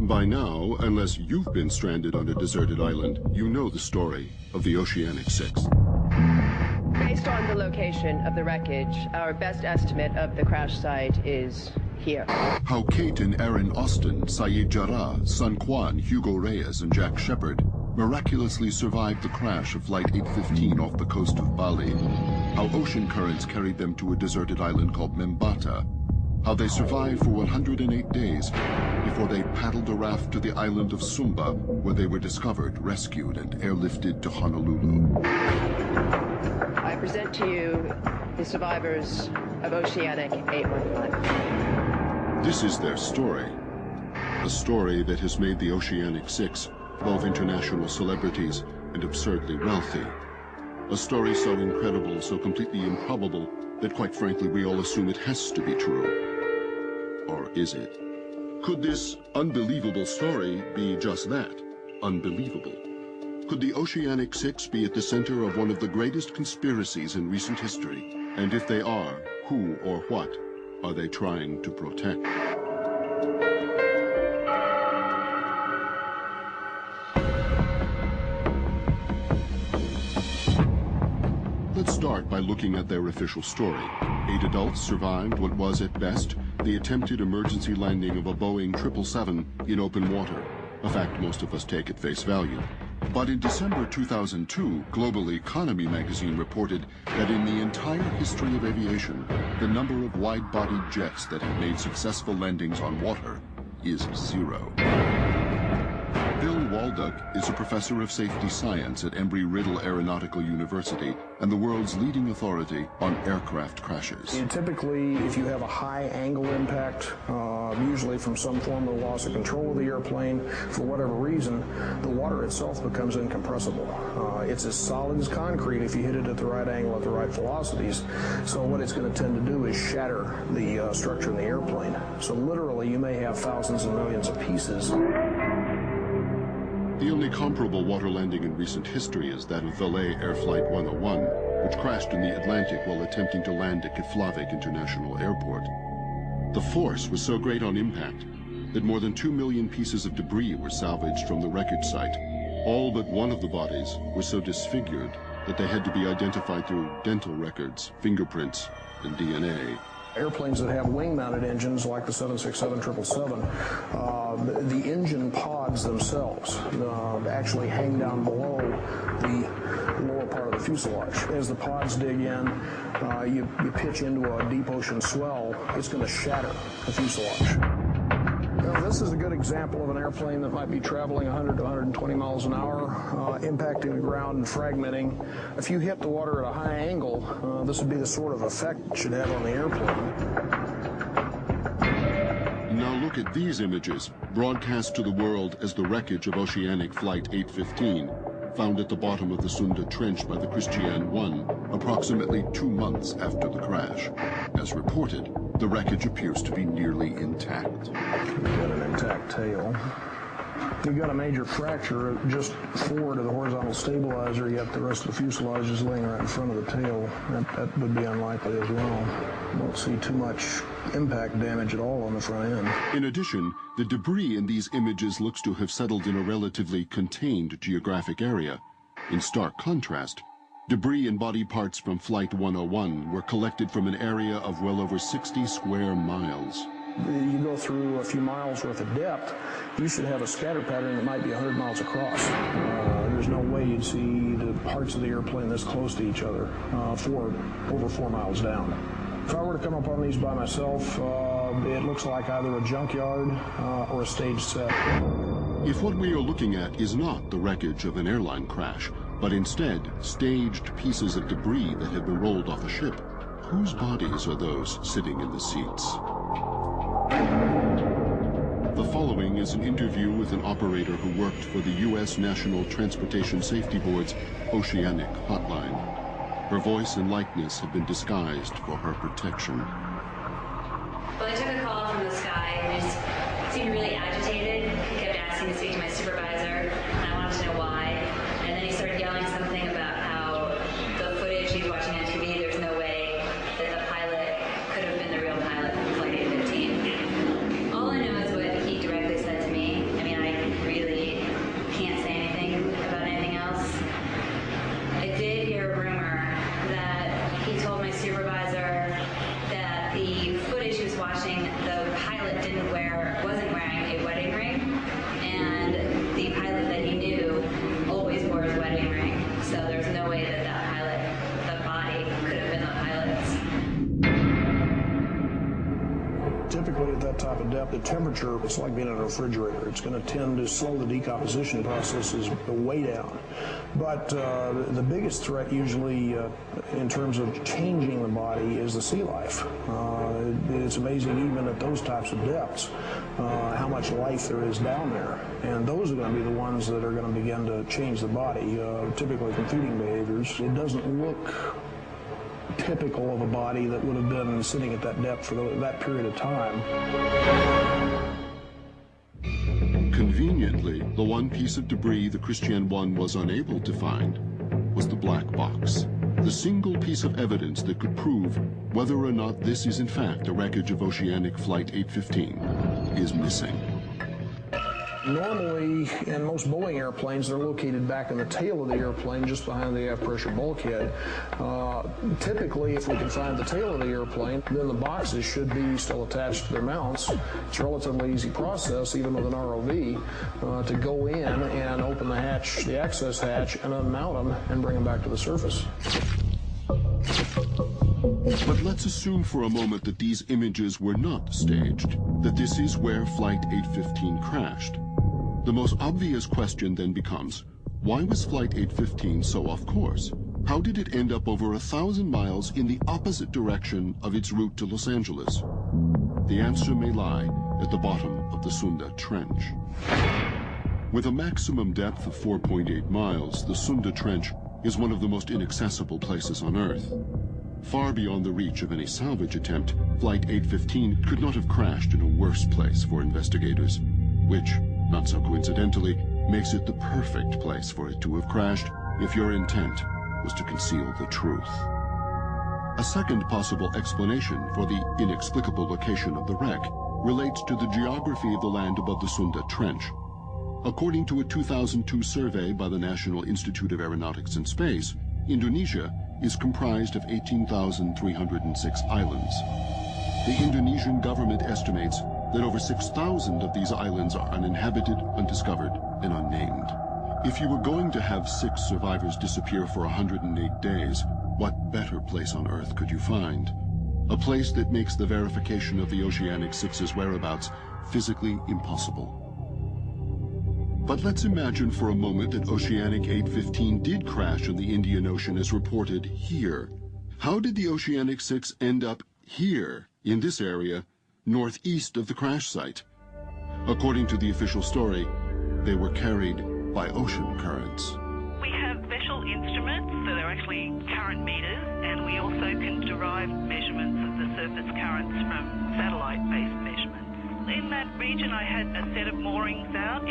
By now, unless you've been stranded on a deserted island, you know the story of the Oceanic Six. Based on the location of the wreckage, our best estimate of the crash site is here. How Kate and Aaron Austin, Saeed Jarrah, Sun Quan, Hugo Reyes, and Jack Shepard miraculously survived the crash of Flight 815 off the coast of Bali. How ocean currents carried them to a deserted island called Membata. How they survived for 108 days before they paddled a raft to the island of Sumba, where they were discovered, rescued, and airlifted to Honolulu. I present to you the survivors of Oceanic 815. This is their story. A story that has made the Oceanic Six both international celebrities and absurdly wealthy. A story so incredible, so completely improbable, that quite frankly we all assume it has to be true. Or is it? Could this unbelievable story be just that, unbelievable? Could the Oceanic Six be at the center of one of the greatest conspiracies in recent history? And if they are, who or what are they trying to protect? Let's start by looking at their official story. 8 adults survived what was, at best, the attempted emergency landing of a Boeing 777 in open water, a fact most of us take at face value. But in December 2002, Global Economy magazine reported that in the entire history of aviation, the number of wide-bodied jets that have made successful landings on water is 0. Bill Walduck is a professor of safety science at Embry-Riddle Aeronautical University and the world's leading authority on aircraft crashes. Typically, if you have a high angle impact, usually from some form of loss of control of the airplane, for whatever reason, the water itself becomes incompressible. It's as solid as concrete if you hit it at the right angle at the right velocities. So what it's going to tend to do is shatter the structure in the airplane. So literally, you may have thousands and millions of pieces. The only comparable water landing in recent history is that of Valet Air Flight 101, which crashed in the Atlantic while attempting to land at Keflavik International Airport. The force was so great on impact that more than 2 million pieces of debris were salvaged from the wreckage site. All but one of the bodies were so disfigured that they had to be identified through dental records, fingerprints, and DNA. Airplanes that have wing-mounted engines, like the 767-777, the engine pods themselves actually hang down below the lower part of the fuselage. As the pods dig in, you pitch into a deep ocean swell, it's going to shatter the fuselage. Well, this is a good example of an airplane that might be traveling 100 to 120 miles an hour, impacting the ground and fragmenting. If you hit the water at a high angle, this would be the sort of effect it should have on the airplane. Now look at these images, broadcast to the world as the wreckage of Oceanic Flight 815, found at the bottom of the Sunda Trench by the Christiane 1, approximately 2 months after the crash. As reported, the wreckage appears to be nearly intact. We've got an intact tail. You've got a major fracture just forward of the horizontal stabilizer, yet the rest of the fuselage is laying right in front of the tail. That would be unlikely as well. Don't see too much impact damage at all on the front end. In addition, the debris in these images looks to have settled in a relatively contained geographic area. In stark contrast, debris and body parts from Flight 101 were collected from an area of well over 60 square miles. You go through a few miles worth of depth, you should have a scatter pattern that might be 100 miles across. There's no way you'd see the parts of the airplane this close to each other for over 4 miles down. If I were to come upon these by myself, it looks like either a junkyard or a staged set. If what we are looking at is not the wreckage of an airline crash, but instead staged pieces of debris that have been rolled off a ship, whose bodies are those sitting in the seats? The following is an interview with an operator who worked for the U.S. National Transportation Safety Board's Oceanic Hotline. Her voice and likeness have been disguised for her protection. Well, I took a call from the sky, and he just seemed really agitated. He kept asking to speak to my supervisor, and I wanted to know why. And then he started yelling something about how the footage he's watching on TV, there's no way that the pilot could have been the real pilot from Flight 815. All I know is what he directly said to me, and watching, the pilot wasn't wearing a wedding ring, and the pilot that he knew always wore his wedding ring. So there's no way that the body could have been the pilot's. Typically at that type of depth, the temperature, it's like being in a refrigerator. It's going to tend to slow the decomposition processes way down. But the biggest threat usually in terms of changing the body is the sea life. It's amazing even at those types of depths how much life there is down there. And those are going to be the ones that are going to begin to change the body, typically from feeding behaviors. It doesn't look typical of a body that would have been sitting at that depth for that period of time. Conveniently, the one piece of debris the Christian 1 was unable to find was the black box, the single piece of evidence that could prove whether or not this is in fact a wreckage of Oceanic Flight 815 is missing. Normally, in most Boeing airplanes, they're located back in the tail of the airplane, just behind the aft pressure bulkhead. Typically, if we can find the tail of the airplane, then the boxes should be still attached to their mounts. It's a relatively easy process, even with an ROV, to go in and open the hatch, the access hatch, and unmount them and bring them back to the surface. But let's assume for a moment that these images were not staged, that this is where Flight 815 crashed. The most obvious question then becomes, why was Flight 815 so off course? How did it end up over 1,000 miles in the opposite direction of its route to Los Angeles? The answer may lie at the bottom of the Sunda Trench. With a maximum depth of 4.8 miles, the Sunda Trench is one of the most inaccessible places on Earth. Far beyond the reach of any salvage attempt, Flight 815 could not have crashed in a worse place for investigators, which, not so coincidentally, makes it the perfect place for it to have crashed if your intent was to conceal the truth. A second possible explanation for the inexplicable location of the wreck relates to the geography of the land above the Sunda Trench. According to a 2002 survey by the National Institute of Aeronautics and Space, Indonesia is comprised of 18,306 islands. The Indonesian government estimates that over 6,000 of these islands are uninhabited, undiscovered, and unnamed. If you were going to have 6 survivors disappear for 108 days, what better place on Earth could you find? A place that makes the verification of the Oceanic 6's whereabouts physically impossible. But let's imagine for a moment that Oceanic 815 did crash in the Indian Ocean as reported here. How did the Oceanic 6 end up here, in this area, northeast of the crash site? According to the official story, they were carried by ocean currents. We have vessel instruments that are actually current meters, and we also can derive measurements of the surface currents from satellite-based measurements. In that region, I had a set of moorings out.